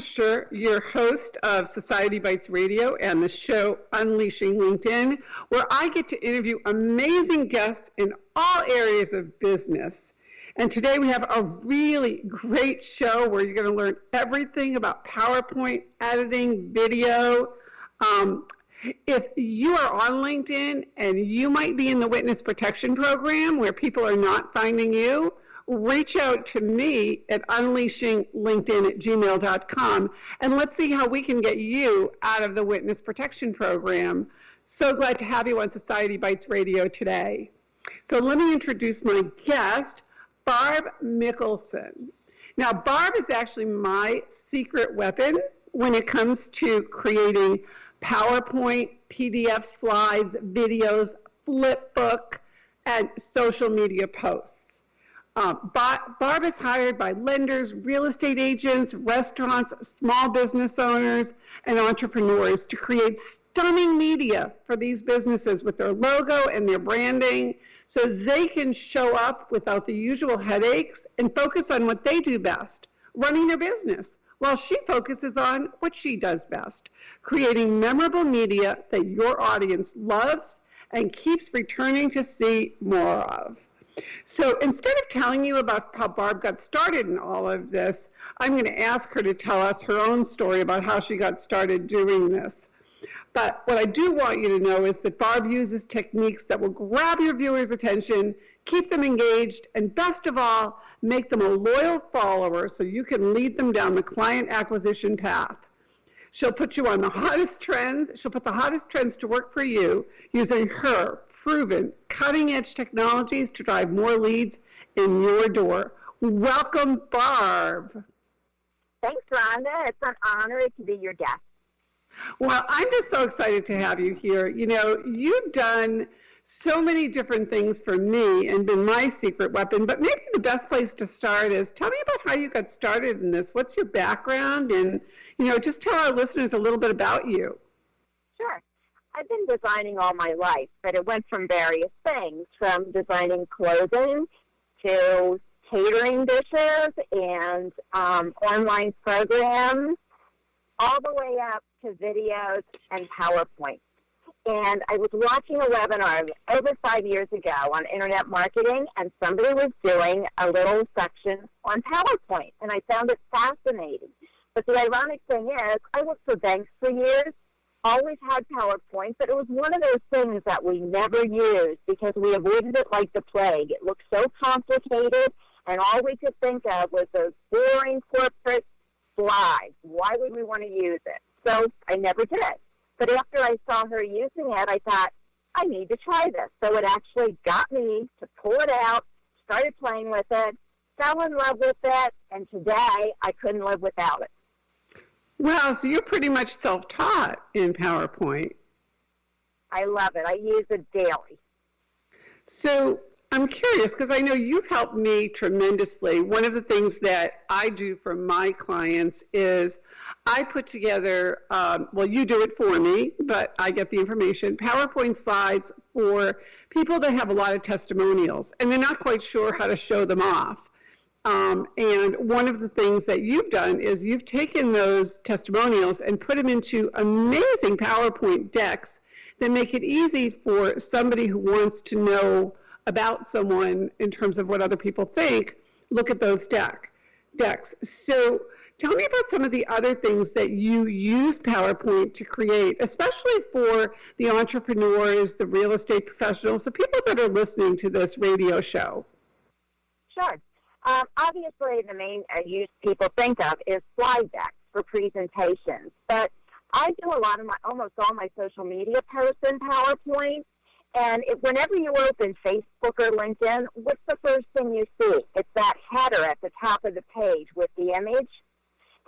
Shur, your host of Society Bites Radio and the show Unleashing LinkedIn, where I get to interview amazing guests in all areas of business. And today we have a really great show where you're going to learn everything about PowerPoint, editing, video. If you are on LinkedIn and you might be in the witness protection program where people are not finding you, reach out to me at unleashinglinkedin@gmail.com and let's see how we can get you out of the witness protection program. So glad to have you on Society Bites Radio today. So let me introduce my guest, Barb MICKELSON. Now, Barb is actually my secret weapon when it comes to creating PowerPoint, PDF slides, videos, Flipbook, and social media posts. Barb is hired by lenders, real estate agents, restaurants, small business owners, and entrepreneurs to create stunning media for these businesses with their logo and their branding so they can show up without the usual headaches and focus on what they do best, running their business, while she focuses on what she does best, creating memorable media that your audience loves and keeps returning to see more of. So instead of telling you about how Barb got started in all of this, I'm going to ask her to tell us her own story about how she got started doing this. But what I do want you to know is that Barb uses techniques that will grab your viewers' attention, keep them engaged, and best of all, make them a loyal follower so you can lead them down the client acquisition path. She'll put you on the hottest trends. She'll put the hottest trends to work for you using her proven cutting-edge technologies to drive more leads in your door. Welcome, Barb. Thanks, Rhonda. It's an honor to be your guest. Well, I'm just so excited to have you here. You know, you've done so many different things for me and been my secret weapon, but maybe the best place to start is tell me about how you got started in this. What's your background? And, you know, just tell our listeners a little bit about you. Sure. I've been designing all my life, but it went from various things, from designing clothing to catering dishes and online programs, all the way up to videos and PowerPoint. And I was watching a webinar over 5 years ago on internet marketing, and somebody was doing a little section on PowerPoint, and I found it fascinating. But the ironic thing is, I worked for banks for years, always had PowerPoint, but it was one of those things that we never used because we avoided it like the plague. It looked so complicated, and all we could think of was those boring corporate slides. Why would we want to use it? So I never did. But after I saw her using it, I thought, I need to try this. So it actually got me to pull it out, started playing with it, fell in love with it, and today I couldn't live without it. Wow, so you're pretty much self-taught in PowerPoint. I love it. I use it daily. So I'm curious, because I know you've helped me tremendously. One of the things that I do for my clients is I put together, well, you do it for me, but I get the information, PowerPoint slides for people that have a lot of testimonials, and they're not quite sure how to show them off. And one of the things that you've done is you've taken those testimonials and put them into amazing PowerPoint decks that make it easy for somebody who wants to know about someone in terms of what other people think, look at those decks. So tell me about some of the other things that you use PowerPoint to create, especially for the entrepreneurs, the real estate professionals, the people that are listening to this radio show. Sure. Obviously, the main use people think of is slide decks for presentations, but I do almost all my social media posts in PowerPoint. And whenever you open Facebook or LinkedIn, what's the first thing you see? It's that header at the top of the page with the image.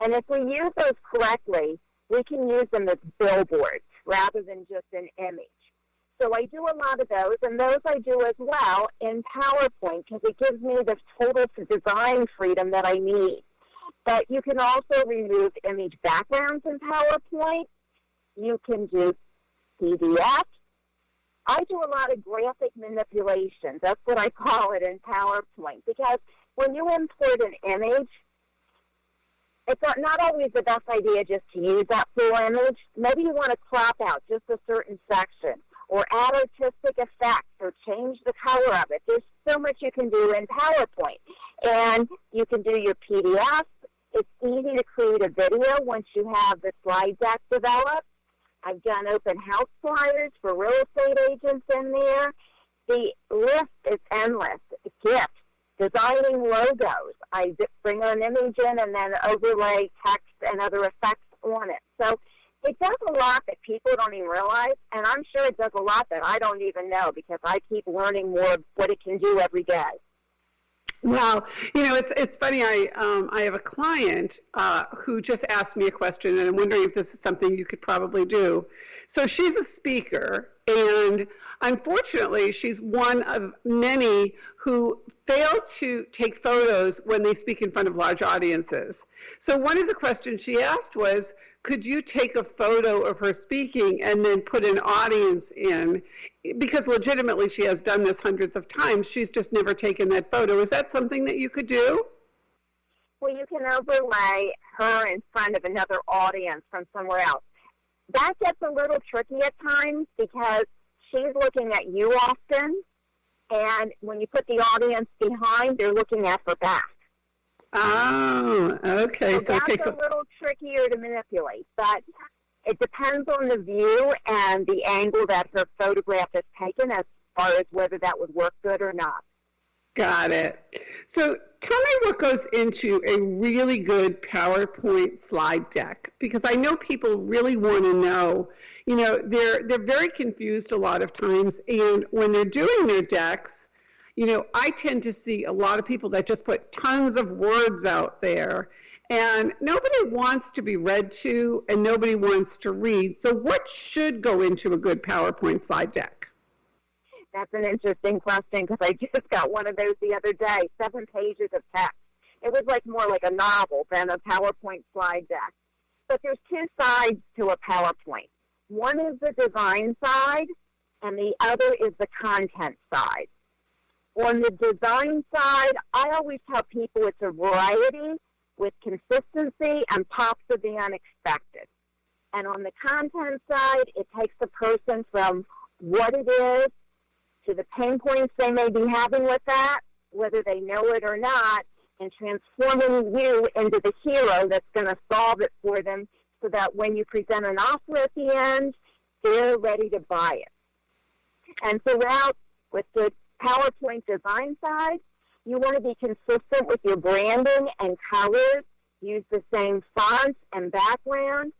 And if we use those correctly, we can use them as billboards rather than just an image. So I do a lot of those, and those I do as well in PowerPoint because it gives me the total design freedom that I need. But you can also remove image backgrounds in PowerPoint. You can do PDFs. I do a lot of graphic manipulation. That's what I call it in PowerPoint because when you import an image, it's not always the best idea just to use that full image. Maybe you want to crop out just a certain section or add artistic effects or change the color of it. There's so much you can do in PowerPoint. And you can do your PDFs. It's easy to create a video once you have the slide deck developed. I've done open house flyers for real estate agents in there. The list is endless. Gifts, designing logos. I bring an image in and then overlay text and other effects on it. So it does a lot that people don't even realize, and I'm sure it does a lot that I don't even know because I keep learning more of what it can do every day. Wow. It's funny. I have a client who just asked me a question, and I'm wondering if this is something you could probably do. So she's a speaker, and unfortunately, she's one of many who fail to take photos when they speak in front of large audiences. So one of the questions she asked was, could you take a photo of her speaking and then put an audience in? Because legitimately she has done this hundreds of times. She's just never taken that photo. Is that something that you could do? Well, you can overlay her in front of another audience from somewhere else. That gets a little tricky at times because she's looking at you often, and when you put the audience behind, they're looking at her back. Oh, okay. So that's a little trickier to manipulate, but it depends on the view and the angle that her photograph is taken as far as whether that would work good or not. Got it. So tell me what goes into a really good PowerPoint slide deck, because I know people really want to know. They're very confused a lot of times, and when they're doing their decks, I tend to see a lot of people that just put tons of words out there, and nobody wants to be read to, and nobody wants to read. So what should go into a good PowerPoint slide deck? That's an interesting question because I just got one of those the other day, 7 pages of text. It was more like a novel than a PowerPoint slide deck. But there's 2 sides to a PowerPoint. One is the design side, and the other is the content side. On the design side, I always tell people it's a variety with consistency and pops of the unexpected. And on the content side, it takes the person from what it is to the pain points they may be having with that, whether they know it or not, and transforming you into the hero that's going to solve it for them so that when you present an offer at the end, they're ready to buy it. And throughout, with the PowerPoint design side, you want to be consistent with your branding and colors, use the same fonts and background,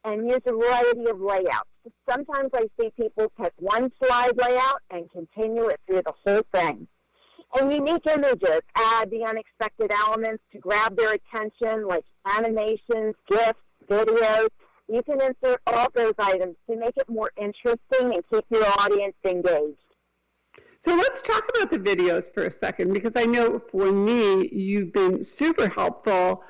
and use a variety of layouts. Sometimes I see people pick one slide layout and continue it through the whole thing. And unique images add the unexpected elements to grab their attention, like animations, GIFs, videos. You can insert all those items to make it more interesting and keep your audience engaged. So let's talk about the videos for a second, because I know for me, you've been super helpful.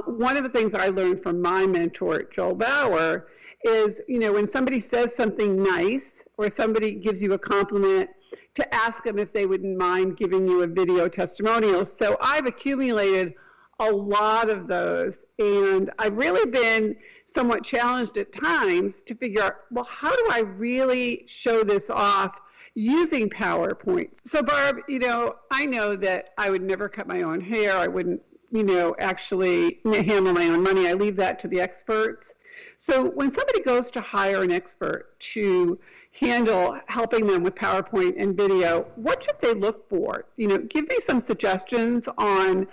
One of the things that I learned from my mentor, Joel Bauer, is, when somebody says something nice or somebody gives you a compliment, to ask them if they wouldn't mind giving you a video testimonial. So I've accumulated a lot of those, and I've really been somewhat challenged at times to figure out, well, how do I really show this off using PowerPoint? So Barb, I know that I would never cut my own hair. I wouldn't, actually handle my own money. I leave that to the experts. So when somebody goes to hire an expert to handle helping them with PowerPoint and video, what should they look for? Give me some suggestions on,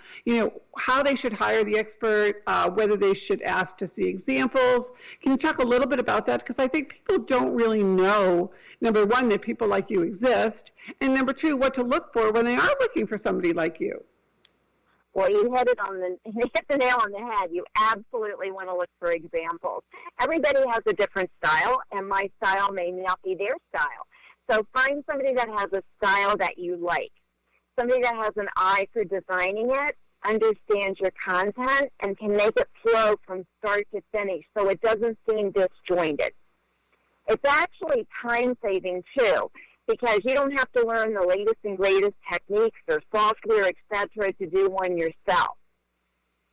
how they should hire the expert, whether they should ask to see examples. Can you talk a little bit about that? Because I think people don't really know, number one, that people like you exist, and number two, what to look for when they are looking for somebody like you. Well, you hit the nail on the head. You absolutely want to look for examples. Everybody has a different style, and my style may not be their style. So find somebody that has a style that you like, somebody that has an eye for designing it, understands your content, and can make it flow from start to finish so it doesn't seem disjointed. It's actually time-saving, too, because you don't have to learn the latest and greatest techniques or software, etc., to do one yourself.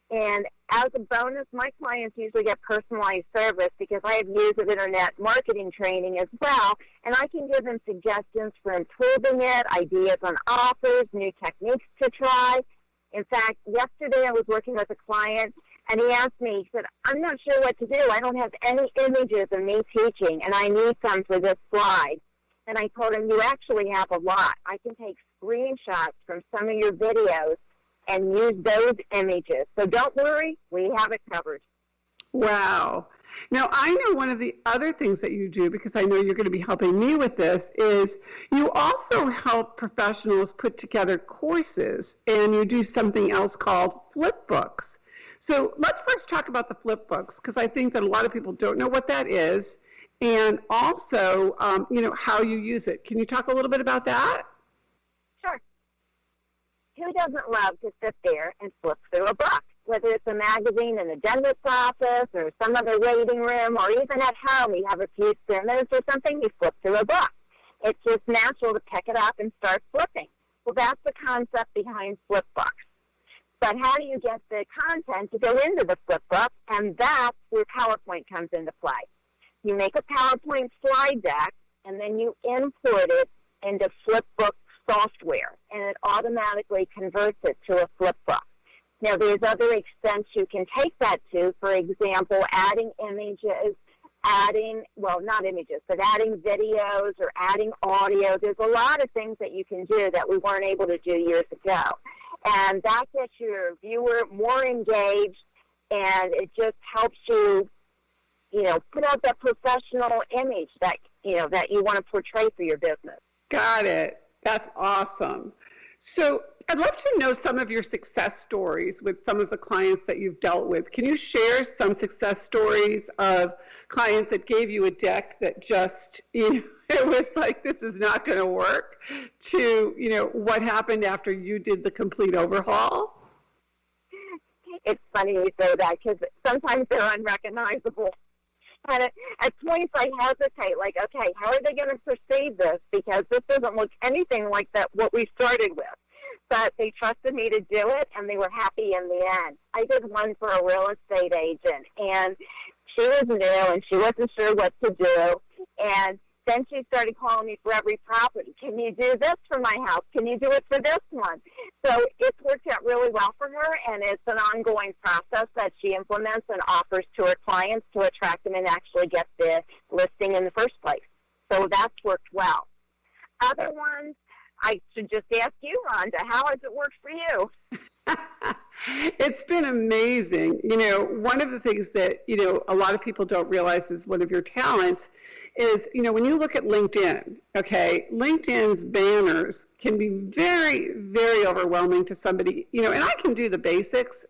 And as a bonus, my clients usually get personalized service because I have years of internet marketing training as well, and I can give them suggestions for improving it, ideas on offers, new techniques to try. In fact, yesterday I was working with a client, and he asked me, he said, I'm not sure what to do. I don't have any images of me teaching, and I need some for this slide. And I told him, you actually have a lot. I can take screenshots from some of your videos and use those images. So don't worry, we have it covered. Wow. Now, I know one of the other things that you do, because I know you're going to be helping me with this, is you also help professionals put together courses, and you do something else called Flipbooks. So let's first talk about the Flipbooks, because I think that a lot of people don't know what that is, and also, how you use it. Can you talk a little bit about that? Sure. Who doesn't love to sit there and flip through a book? Whether it's a magazine in a dentist's office or some other waiting room, or even at home, you have a few spare minutes or something, you flip through a book. It's just natural to pick it up and start flipping. Well, that's the concept behind Flipbooks. But how do you get the content to go into the Flipbook? And that's where PowerPoint comes into play. You make a PowerPoint slide deck, and then you import it into Flipbook software, and it automatically converts it to a Flipbook. Now, there's other extents you can take that to, for example, adding images, not images, but adding videos or adding audio. There's a lot of things that you can do that we weren't able to do years ago. And that gets your viewer more engaged, and it just helps you, put out that professional image that you want to portray for your business. Got it. That's awesome. So I'd love to know some of your success stories with some of the clients that you've dealt with. Can you share some success stories of clients that gave you a deck that just, it was like, this is not going to work, to, what happened after you did the complete overhaul? It's funny you say that because sometimes they're unrecognizable. And at points I hesitate, like, okay, how are they going to perceive this? Because this doesn't look anything like what we started with. But they trusted me to do it, and they were happy in the end. I did one for a real estate agent, and she was new, and she wasn't sure what to do. And then she started calling me for every property. Can you do this for my house? Can you do it for this one? So it's worked out really well for her, and it's an ongoing process that she implements and offers to her clients to attract them and actually get the listing in the first place. So that's worked well. Other ones, I should just ask you, Rhonda, how has it worked for you? It's been amazing. One of the things that, a lot of people don't realize is one of your talents is, when you look at LinkedIn, okay, LinkedIn's banners can be very, very overwhelming to somebody, and I can do the basics,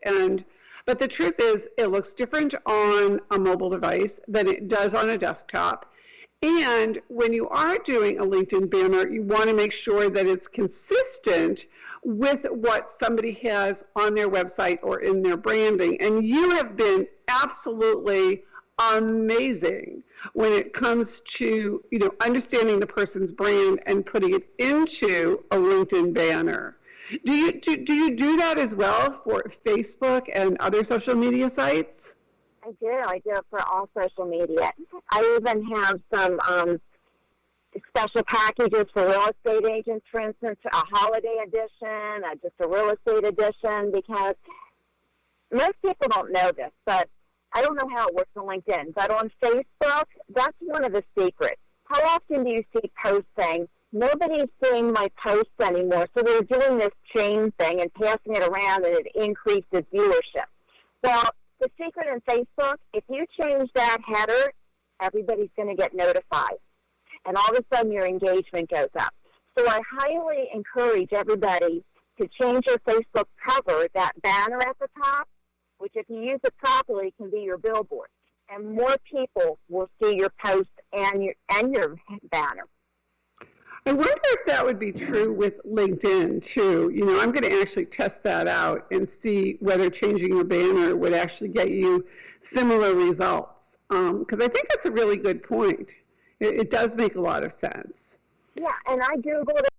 but the truth is it looks different on a mobile device than it does on a desktop. And when you are doing a LinkedIn banner, you want to make sure that it's consistent with what somebody has on their website or in their branding. And you have been absolutely amazing when it comes to, understanding the person's brand and putting it into a LinkedIn banner. Do you do that as well for Facebook and other social media sites? I do it for all social media. I even have some special packages for real estate agents, for instance, a holiday edition, just a real estate edition, because most people don't know this, but I don't know how it works on LinkedIn, but on Facebook, that's one of the secrets. How often do you see posts saying, nobody's seeing my posts anymore, so they're doing this chain thing and passing it around, and it increases viewership? Well, the secret in Facebook, if you change that header, everybody's going to get notified. And all of a sudden, your engagement goes up. So I highly encourage everybody to change your Facebook cover, that banner at the top, which if you use it properly can be your billboard. And more people will see your post and your banner. I wonder if that would be true with LinkedIn, too. I'm going to actually test that out and see whether changing your banner would actually get you similar results. Because I think that's a really good point. It does make a lot of sense. Yeah, and I Googled it.